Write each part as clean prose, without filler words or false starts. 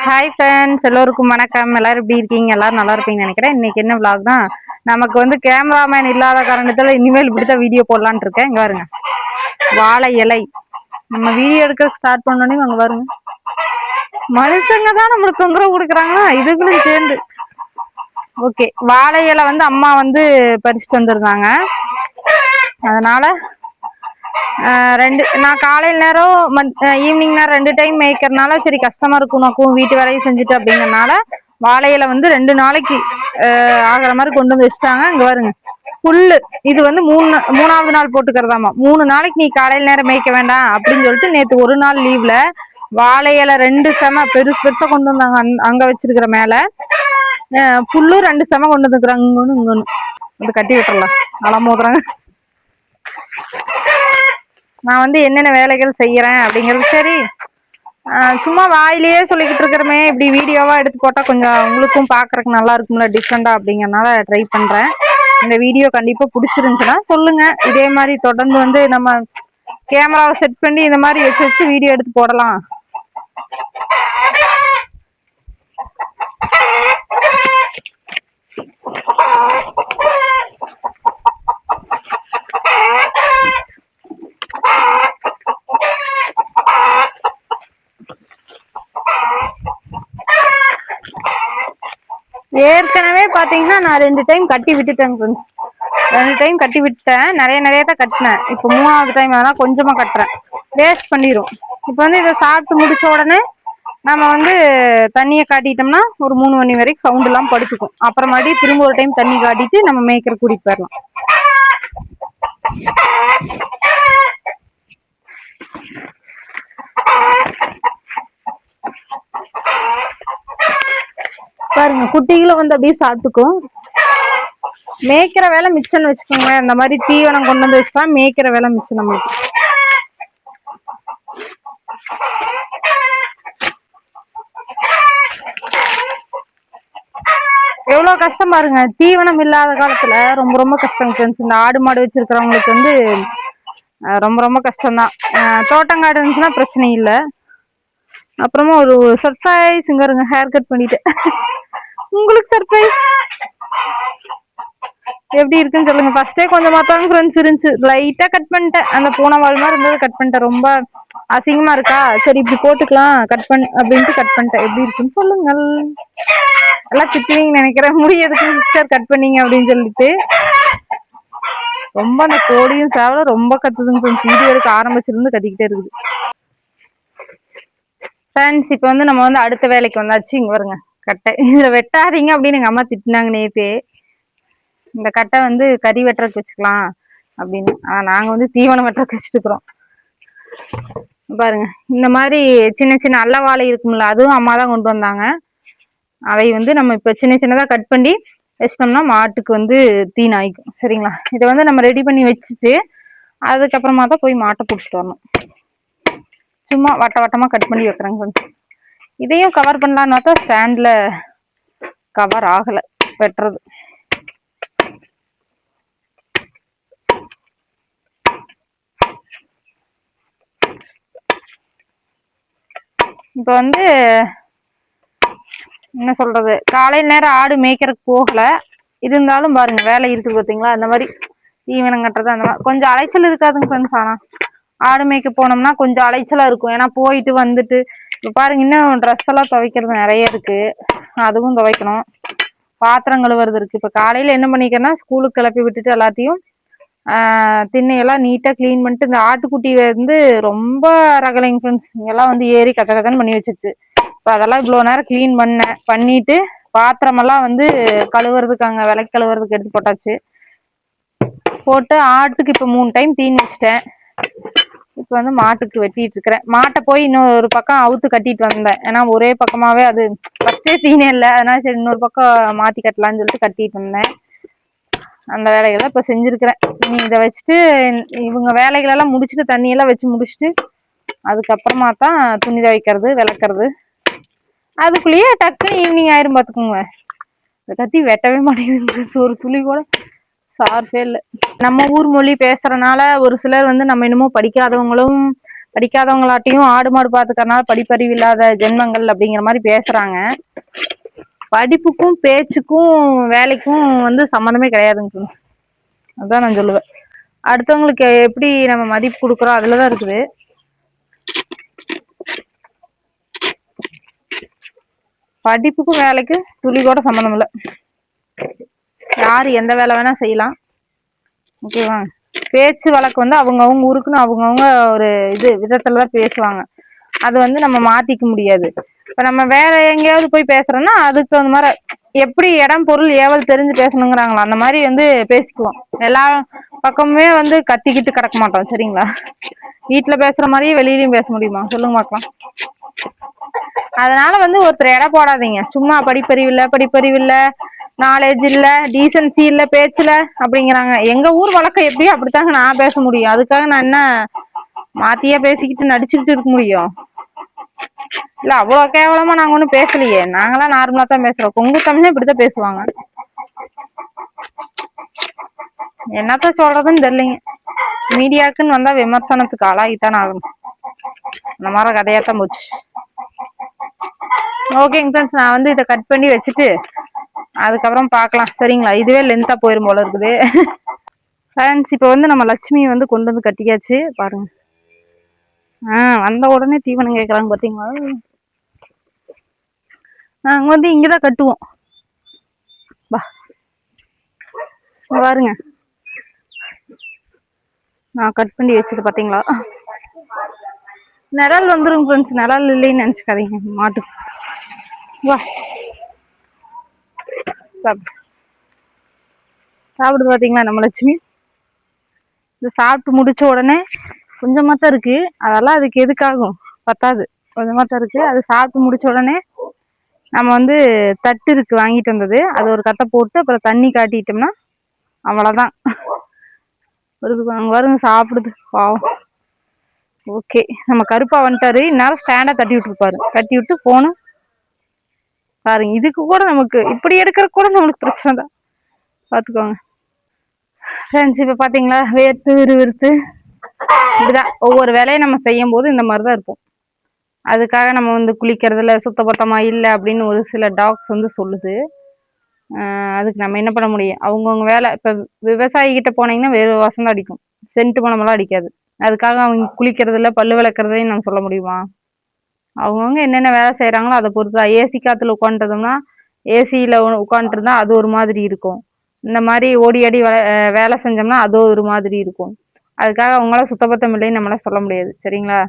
Hi friends, எல்லோருக்கும் வணக்கம். எல்லாரும் எப்படி இருக்கீங்க? எல்லாரும் நல்லா இருப்பீங்கன்னு நினைக்கிறேன். இன்னைக்கு என்ன vlog தான், நமக்கு வந்து கேமராமேன் இல்லாத காரணத்துல இனிமேல் இப்படித்தான் வீடியோ போடலான்னு இருக்கேன். இங்க பாருங்க, வாழை இலை. நம்ம வீடியோ எடுக்க ஸ்டார்ட் பண்ணோன்னே அங்க பாருங்க, மனுஷங்க தான் நம்மளுக்கு தொந்தரவு கொடுக்குறாங்களா இதுகளும் சேர்ந்து. ஓகே, வாழை இலை வந்து அம்மா வந்து பறிச்சுட்டு வந்திருந்தாங்க. அதனால நான் காலையில் நேரம் ஈவினிங் நேரம் 2 டைம் மேய்க்கிறதுனால சரி கஷ்டமா இருக்கும், நோக்கும் வீட்டு வேலையும் செஞ்சுட்டு அப்படிங்கறனால வாழையில வந்து 2 நாளைக்கு ஆகிற மாதிரி கொண்டு வந்து வச்சுட்டாங்க. இங்க பாருங்க, புல்லு இது வந்து மூணாவது நாள் போட்டுக்கிறதாமா. 3 நாளைக்கு நீ காலையில் நேரம் மேய்க்க வேண்டாம் அப்படின்னு சொல்லிட்டு நேற்று ஒரு நாள் லீவ்ல வாழையில 2 செம பெருசு பெருசா கொண்டு வந்தாங்க. அங்க வச்சிருக்கிற மேல புல்லு 2 செம கொண்டு வந்துக்கிறாங்க. இங்கன்னு வந்து கட்டி விட்டுறலாம், அலம் போதுறாங்க. நான் வந்து என்னென்ன வேலைகள் செய்யறேன் அப்படிங்கிறது சரி சும்மா வாயிலேயே சொல்லிக்கிட்டு இருக்கிறமே, இப்படி வீடியோவா எடுத்து போட்டா கொஞ்சம் உங்களுக்கும் பாக்குறதுக்கு நல்லா இருக்கும்ல, டிஃப்ரெண்டா அப்படிங்கறனால ட்ரை பண்றேன். இந்த வீடியோ கண்டிப்பா பிடிச்சிருந்துச்சுன்னா சொல்லுங்க. இதே மாதிரி தொடர்ந்து வந்து நம்ம கேமராவை செட் பண்ணி இந்த மாதிரி வச்சு வச்சு வீடியோ எடுத்து போடலாம். ஏற்கனவே பாத்தீங்கன்னா நான் 2 டைம் கட்டி விட்டுட்டேன் ஃப்ரெண்ட்ஸ். 2 டைம் கட்டி விட்டேன். நிறைய தான் கட்டினேன். இப்போ 3வது டைம் ஆனால் கொஞ்சமா கட்டுறேன், வேஸ்ட் பண்ணிடும். இப்போ வந்து இதை சாப்பிட்டு முடிச்ச உடனே நம்ம வந்து தண்ணியை காட்டிட்டோம்னா ஒரு 3 மணி வரைக்கும் சவுண்ட் எல்லாம் படுத்துக்கும். அப்புறம் மறுபடியும் திரும்ப ஒரு டைம் தண்ணி காட்டிட்டு நம்ம மேய்க்கிற கூட்டிட்டு போயிடலாம். பாருங்க, குட்டிகளும் வந்து அப்படியே சாப்பிட்டுக்கும். மேய்க்கிற வேலை மிச்சம்னு வச்சுக்கோங்க. இந்த மாதிரி தீவனம் கொண்டு வந்து வச்சுட்டா மேய்க்கிற வேலை மிச்சம் நம்மளுக்கு. எவ்வளவு கஷ்டம் பாருங்க, தீவனம் இல்லாத காலத்துல ரொம்ப ரொம்ப கஷ்டம் ஃப்ரெண்ட்ஸ். இந்த ஆடு மாடு வச்சிருக்கிறவங்களுக்கு வந்து ரொம்ப ரொம்ப கஷ்டம்தான். தோட்டங்காடு இருந்துச்சுன்னா பிரச்சனை இல்லை. அப்புறமா ஒரு சர்ப்ரைஸ் இங்க இருங்க, ஹேர் கட் பண்ணிட்டேன். உங்களுக்கு சர்ப்ரைஸ் எப்படி இருக்குன்னு சொல்லுங்க. ஃபர்ஸ்டே கொஞ்சம் மாத்தாங்க ஃப்ரெண்ட்ஸ் இருந்துச்சு, லைட்டா கட் பண்ணிட்டேன். அந்த பூனை வால் மாதிரி இருந்தது, கட் பண்ணிட்டேன். ரொம்ப அசிங்கமா இருக்கா, சரி இப்படி போட்டுக்கலாம் கட் பண்ண அப்படின்ட்டு கட் பண்ணிட்டேன். எப்படி இருக்குன்னு சொல்லுங்க. எல்லாம் திட்டுவீங்கன்னு நினைக்கிறேன், முடி எதுக்கு சிஸ்டர் கட் பண்ணீங்க அப்படின்னு சொல்லிட்டு. ரொம்ப அந்த கோடியும் சேவலும் ரொம்ப கத்துதுங்க ஃப்ரெண்ட்ஸ். வீடியோ எடுக்க ஆரம்பிச்சிருந்து கத்திக்கிட்டே இருக்குது ஃப்ரெண்ட்ஸ். இப்போ வந்து நம்ம வந்து அடுத்த வேலைக்கு வந்தாச்சு. இங்க வருங்க, கட்டை இதுல வெட்டாதீங்க அப்படின்னு எங்க அம்மா திட்டினாங்க நேத்தே. இந்த கட்டை வந்து கறி வெட்டுறதுக்கு வச்சுக்கலாம் அப்படின்னு. நாங்க வந்து தீவனம் வெட்டுறதுக்கு வச்சுட்டு இருக்கிறோம். பாருங்க, இந்த மாதிரி சின்ன சின்ன அல்ல வாழை இருக்கும்ல, அதுவும் அம்மா தான் கொண்டு வந்தாங்க. அதை வந்து நம்ம இப்ப சின்ன சின்னதா கட் பண்ணி வச்சிட்டோம்னா மாட்டுக்கு வந்து தீனாய்க்கும். சரிங்களா, இதை வந்து நம்ம ரெடி பண்ணி வச்சுட்டு அதுக்கப்புறமா தான் போய் மாட்டை பிடிச்சிட்டு வரணும். சும்மா வட்ட வட்டமா கட் பண்ணி வைக்கிறேங்க கொஞ்சம். இதையும் கவர் பண்ணலான்னு பார்த்தா ஸ்டாண்ட்ல கவர் ஆகல வெட்டுறது. இப்ப வந்து என்ன சொல்றது, காலையில் நேரம் ஆடு மேய்க்கிறதுக்கு போகல, இருந்தாலும் பாருங்க வேலை இருக்குது பார்த்தீங்களா. அந்த மாதிரி தீவனம் கட்டுறது அந்த மாதிரி கொஞ்சம் அலைச்சல் இருக்காதுங்க ஃப்ரெண்ட்ஸ். ஆனா ஆடு மேய்க்க போனோம்னா கொஞ்சம் அலைச்சலா இருக்கும். ஏன்னா போயிட்டு வந்துட்டு இப்போ பாருங்க, இன்னும் ட்ரெஸ் எல்லாம் துவைக்கிறது நிறைய இருக்கு, அதுவும் துவைக்கணும். பாத்திரம் கழுவுறது இருக்கு. இப்போ காலையில என்ன பண்ணிக்கிறேன்னா, ஸ்கூலுக்கு கிளப்பி விட்டுட்டு எல்லாத்தையும் திண்ணையெல்லாம் நீட்டா கிளீன் பண்ணிட்டு, இந்த ஆட்டுக்குட்டி வந்து ரொம்ப ரகலைங்க ஃப்ரெண்ட்ஸ். இங்கெல்லாம் வந்து ஏறி கச்ச கச்சன்னு பண்ணி வச்சிருச்சு. இப்போ அதெல்லாம் இவ்வளோ நேரம் கிளீன் பண்ணிட்டு பாத்திரமெல்லாம் வந்து கழுவுறதுக்கு அங்கே விளக்கு கழுவுறதுக்கு எடுத்து போட்டாச்சு. போட்டு ஆட்டுக்கு இப்போ 3 டைம் தீனி வச்சிட்டேன். இப்போ வந்து மாட்டுக்கு வெட்டிட்டு இருக்கிறேன். மாட்டை போய் இன்னொரு பக்கம் அவுத்து கட்டிட்டு வந்தேன். ஏன்னா ஒரே பக்கமாவே அது ஃபர்ஸ்டே தீனே இல்லை, அதனால சரி இன்னொரு பக்கம் மாத்தி கட்டலான்னு சொல்லிட்டு கட்டிட்டு வந்தேன். அந்த வேலைகளை இப்போ செஞ்சிருக்கிறேன். நீ இதை வச்சுட்டு இவங்க வேலைகளெல்லாம் முடிச்சுட்டு தண்ணியெல்லாம் வச்சு முடிச்சுட்டு அதுக்கப்புறமா தான் துணி துவைக்கிறது விளக்குறது. அதுக்குள்ளேயே டக்குன்னு ஈவினிங் ஆயிரும் பார்த்துக்கோங்க. இதை கத்தி வெட்டவே மாட்டேங்குது, ஒரு துளி கூட சார்பே இல்லை. நம்ம ஊர் மொழி பேசுறதுனால ஒரு சிலர் வந்து நம்ம இன்னமும் படிக்காதவங்களும் படிக்காதவங்களாட்டையும் ஆடு மாடு பாத்துக்கறனால படிப்பறிவு இல்லாத ஜென்மங்கள் அப்படிங்கிற மாதிரி பேசுறாங்க. படிப்புக்கும் பேச்சுக்கும் வேலைக்கும் வந்து சம்மந்தமே கிடையாதுங்க. அதான் நான் சொல்லுவேன். அடுத்தவங்களுக்கு எப்படி நம்ம மதிப்பு கொடுக்குறோம் அதுலதான் இருக்குது. படிப்புக்கும் வேலைக்கு துளி கூட சம்மந்தம் இல்லை. யாரு எந்த வேலை வேணா செய்யலாம். ஓகேவா? பேச்சு வழக்கு வந்து அவங்கவுங்க ஊருக்குன்னு அவங்கவுங்க ஒரு விதத்துலதான் பேசுவாங்க. அது வந்து நம்ம மாத்திக்க முடியாது. இப்ப நம்ம வேற எங்கேயாவது போய் பேசுறோம்னா அதுக்கு அந்த மாதிரி எப்படி இடம் பொருள் ஏவல் தெரிஞ்சு பேசணுங்கிறாங்களோ அந்த மாதிரி வந்து பேசிக்குவோம். எல்லா பக்கமுமே வந்து கத்திக்கிட்டு கிடக்க மாட்டோம். சரிங்களா? வீட்டுல பேசுற மாதிரியே வெளியிலயும் பேச முடியுமா சொல்லுங்க பார்க்கலாம். அதனால வந்து ஒருத்தர் எடை போடாதீங்க. சும்மா படிப்பறிவு இல்ல நாலேஜ் இல்ல டீசன்சி இல்ல பேச்சுல அப்படிங்கிறாங்க. எங்க ஊர் வழக்கம் எப்படியோ அப்படித்தாங்க நான் பேச முடியும். அதுக்காக நான் என்ன மாத்தியா பேசிக்கிட்டு நடிச்சுக்கிட்டு இருக்க முடியும்? இல்ல அவ்வளவு கேவலமா நாங்க ஒண்ணும் பேசலையே. நாங்களாம் நார்மலா தான் பேசுறோம். கொங்கு தமிழ் இப்படித்தான் பேசுவாங்க. என்னத்த சொல்றதுன்னு தெரியலைங்க. மீடியாக்குன்னு வந்தா விமர்சனத்துக்கு ஆளாகித்தான் ஆகணும். இந்த மாதிரி கதையாத்தான் போச்சு. ஓகேங்க ஃப்ரெண்ட்ஸ், நான் வந்து இதை கட் பண்ணி வச்சுட்டு அதுக்கப்புறம் பார்க்கலாம். சரிங்களா? இதுவே லென்த்தா போயிரும் போல இருக்குது. ஃப்ரெண்ட்ஸ், இப்போ வந்து நம்ம லட்சுமியை வந்து கொண்டு வந்து கட்டியாச்சு பாருங்க. வந்த உடனே தீவனம் கேட்கறாங்க பார்த்தீங்களா? நாங்கள் வந்து இங்கதான் கட்டுவோம். பாருங்க, நான் கட் பண்ணி வச்சது பார்த்தீங்களா? நிழல் வந்துருங்க ஃப்ரெண்ட்ஸ். நிழல் இல்லைன்னு நினச்சிக்காதீங்க. மாட்டு வா சாப்பிடுது பார்த்தீங்களா நம்ம லட்சுமி? இது சாப்பிட்டு முடிச்ச உடனே கொஞ்சமாக தான் இருக்கு. அதெல்லாம் அதுக்கு எதுக்காகும்? பத்தாது. கொஞ்சமாக தான் இருக்கு. அது சாப்பிட்டு முடிச்ச உடனே நம்ம வந்து தட்டு இருக்கு வாங்கிட்டு வந்தது, அது ஒரு கட்டை போட்டு அப்புறம் தண்ணி காட்டிட்டோம்னா அவ்வளோதான். வருங்க சாப்பிடுது பாவம். ஓகே, நம்ம கருப்பா வந்துட்டாரு. இந்நேரம் ஸ்டாண்டா தட்டி விட்டுருப்பாரு. கட்டி விட்டு போன பாருங்க. இதுக்கு கூட நமக்கு இப்படி எடுக்கிற கூட நம்மளுக்கு பிரச்சனை தான். பார்த்துக்கோங்க ஃப்ரெண்ட்ஸ். இப்போ பார்த்தீங்களா, வேர்த்து விறுவிறுத்து இப்படிதான் ஒவ்வொரு வேலையை நம்ம செய்யும் போது இந்த மாதிரி தான் இருப்போம். அதுக்காக நம்ம வந்து குளிக்கிறதுல சுத்தபத்தமா இல்லை அப்படின்னு ஒரு சில டாக்ஸ் வந்து சொல்லுது. அதுக்கு நம்ம என்ன பண்ண முடியும்? அவங்கவுங்க வேலை. இப்போ விவசாயிகிட்ட போனீங்கன்னா வேறு வாசம் தான் அடிக்கும், சென்ட் மணமெல்லாம் அடிக்காது. அதுக்காக அவங்க குளிக்கிறதுல பல்லு விளக்குறதையும் நம்ம சொல்ல முடியுமா? அவங்கவுங்க என்னென்ன வேலை செய்கிறாங்களோ அதை பொறுத்து தான். ஏசி காற்றுல உட்காந்துட்டோம்னா, ஏசியில் உட்காந்துருந்தா அது ஒரு மாதிரி இருக்கும். இந்த மாதிரி ஓடி ஆடி வேலை செஞ்சோம்னா அது ஒரு மாதிரி இருக்கும். அதுக்காக அவங்களாம் சுத்தபத்தம் இல்லைன்னு நம்மளால சொல்ல முடியாது. சரிங்களா?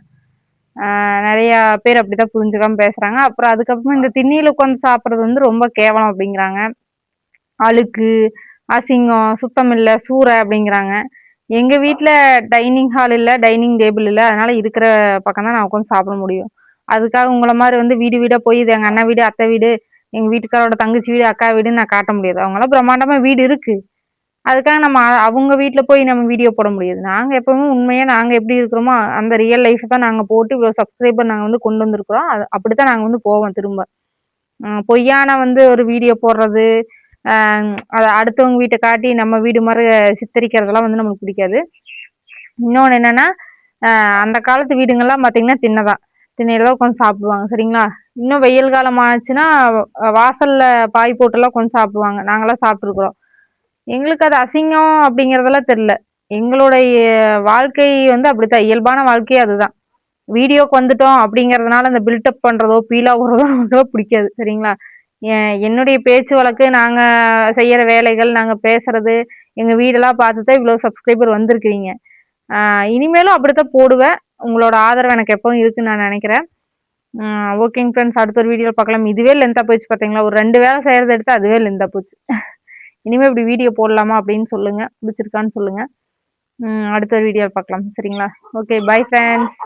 நிறையா பேர் அப்படிதான் புரிஞ்சுக்காம பேசுகிறாங்க. அப்புறம் அதுக்கப்புறமா இந்த திண்ணியில் உட்காந்து சாப்பிட்றது வந்து ரொம்ப கேவலம் அப்படிங்கிறாங்க. அழுக்கு, அசிங்கம், சுத்தம் இல்லை, சூறை அப்படிங்கிறாங்க. எங்கள் வீட்டில் டைனிங் ஹால் இல்லை, டைனிங் டேபிள் இல்லை. அதனால இருக்கிற பக்கம் தான் நான் உட்காந்து சாப்பிட முடியும். அதுக்காக உங்களை மாதிரி வந்து வீடு வீடாக போய் இது எங்கள் அண்ணன் வீடு, அத்தை வீடு, எங்கள் வீட்டுக்காரோட தங்கச்சி வீடு, அக்கா வீடுன்னு நான் காட்ட முடியாது. அவங்களாம் பிரம்மாண்டமாக வீடு இருக்குது. அதுக்காக நம்ம அவங்க வீட்டில் போய் நம்ம வீடியோ போட முடியாது. நாங்கள் எப்பவுமே உண்மையாக நாங்கள் எப்படி இருக்கிறோமோ அந்த ரியல் லைஃப் தான் நாங்கள் போட்டு இவ்வளோ சப்ஸ்கிரைபர் நாங்கள் வந்து கொண்டு வந்திருக்கிறோம். அது அப்படித்தான் நாங்கள் வந்து போவோம். திரும்ப பொய்யான வந்து ஒரு வீடியோ போடுறது, அதை அடுத்தவங்க வீட்டை காட்டி நம்ம வீடு மாதிரி சித்தரிக்கிறதெல்லாம் வந்து நமக்கு பிடிக்காது. இன்னொன்று என்னன்னா, அந்த காலத்து வீடுங்கள்லாம் பார்த்தீங்கன்னா திண்ணையில தான் உட்காந்து சாப்பிடுவாங்க. சரிங்களா? இன்னும் வெயில் காலம் ஆச்சுன்னா வாசல்ல பாய் போட்டுலாம் உட்காந்து சாப்பிடுவாங்க. நாங்களாம் சாப்பிட்ருக்குறோம். எங்களுக்கு அது அசிங்கம் அப்படிங்கிறதெல்லாம் தெரில. எங்களுடைய வாழ்க்கை வந்து அப்படித்தான். இயல்பான வாழ்க்கையே அதுதான். வீடியோக்கு வந்துட்டோம் அப்படிங்கிறதுனால அந்த பில்டப் பண்ணுறதோ பீலா போடுறதோ நமக்கு பிடிக்காது. சரிங்களா? என்னுடைய பேச்சு வழக்கு, நாங்கள் செய்கிற வேலைகள், நாங்கள் பேசுறது, எங்கள் வீடெல்லாம் பார்த்து தான் இவ்வளோ சப்ஸ்கிரைபர் வந்திருக்கிறீங்க. இனிமேலும் அப்படித்தான் போடுவேன். உங்களோட ஆதரவு எனக்கு எப்பவும் இருக்குன்னு நான் நினைக்கிறேன். ஓகேங்க ஃப்ரெண்ட்ஸ், அடுத்த ஒரு வீடியோவில் பார்க்கலாம். இதுவே லென்த்தாக போச்சு பார்த்தீங்களா? ஒரு 2 வேலை செய்கிறத எடுத்து அதுவே லென்த்தாக போச்சு. இனிமேல் இப்படி வீடியோ போடலாமா அப்படின்னு சொல்லுங்கள். பிடிச்சிருக்கான்னு சொல்லுங்கள். அடுத்த வீடியோ பார்க்கலாம். சரிங்களா? Okay, bye friends.